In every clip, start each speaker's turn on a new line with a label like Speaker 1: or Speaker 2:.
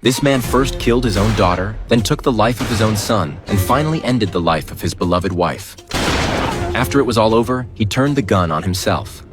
Speaker 1: This man first killed his own daughter, then took the life of his own son, and finally ended the life of his beloved wife. After it was all over, he turned the gun on himself.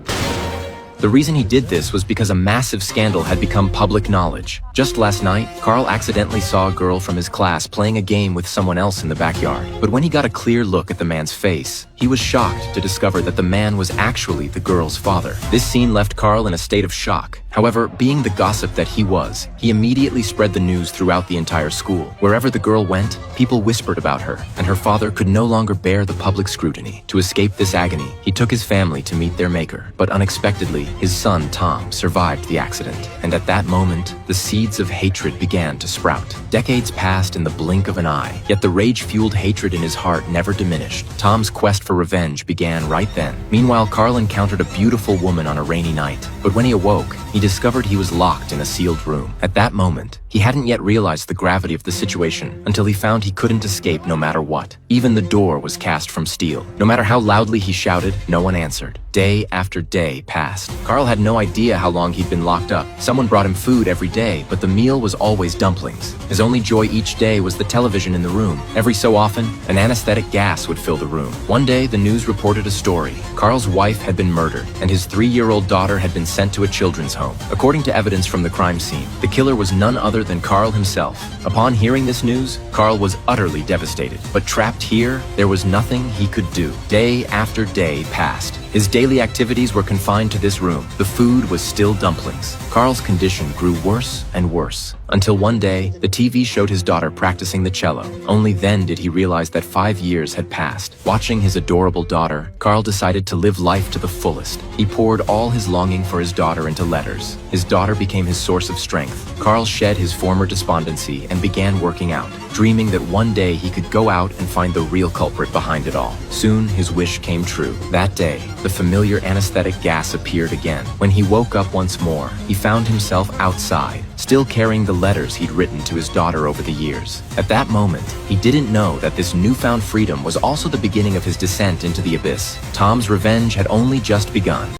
Speaker 1: The reason he did this was because a massive scandal had become public knowledge. Just last night, Carl accidentally saw a girl from his class playing a game with someone else in the backyard. But when he got a clear look at the man's face, he was shocked to discover that the man was actually the girl's father. This scene left Carl in a state of shock. However, being the gossip that he was, he immediately spread the news throughout the entire school. Wherever the girl went, people whispered about her, and her father could no longer bear the public scrutiny. To escape this agony, he took his family to meet their maker. But unexpectedly, his son, Tom, survived the accident. And at that moment, the seeds of hatred began to sprout. Decades passed in the blink of an eye, yet the rage-fueled hatred in his heart never diminished. Tom's quest for revenge began right then. Meanwhile, Carl encountered a beautiful woman on a rainy night. But when he awoke, he discovered he was locked in a sealed room. At that moment, he hadn't yet realized the gravity of the situation until he found he couldn't escape no matter what. Even the door was cast from steel. No matter how loudly he shouted, no one answered. Day after day passed. Carl had no idea how long he'd been locked up. Someone brought him food every day, but the meal was always dumplings. His only joy each day was the television in the room. Every so often, an anesthetic gas would fill the room. One day, the news reported a story. Carl's wife had been murdered, and his 3-year-old daughter had been sent to a children's home. According to evidence from the crime scene, the killer was none other than Carl himself. Upon hearing this news, Carl was utterly devastated. But trapped here, there was nothing he could do. Day after day passed. His daily activities were confined to this room. The food was still dumplings. Carl's condition grew worse and worse, until one day, the TV showed his daughter practicing the cello. Only then did he realize that 5 years had passed. Watching his adorable daughter, Carl decided to live life to the fullest. He poured all his longing for his daughter into letters. His daughter became his source of strength. Carl shed his former despondency and began working out, dreaming that one day he could go out and find the real culprit behind it all. Soon, his wish came true. That day, the familiar anesthetic gas appeared again. When he woke up once more, he found himself outside, still carrying the letters he'd written to his daughter over the years. At that moment, he didn't know that this newfound freedom was also the beginning of his descent into the abyss. Tom's revenge had only just begun.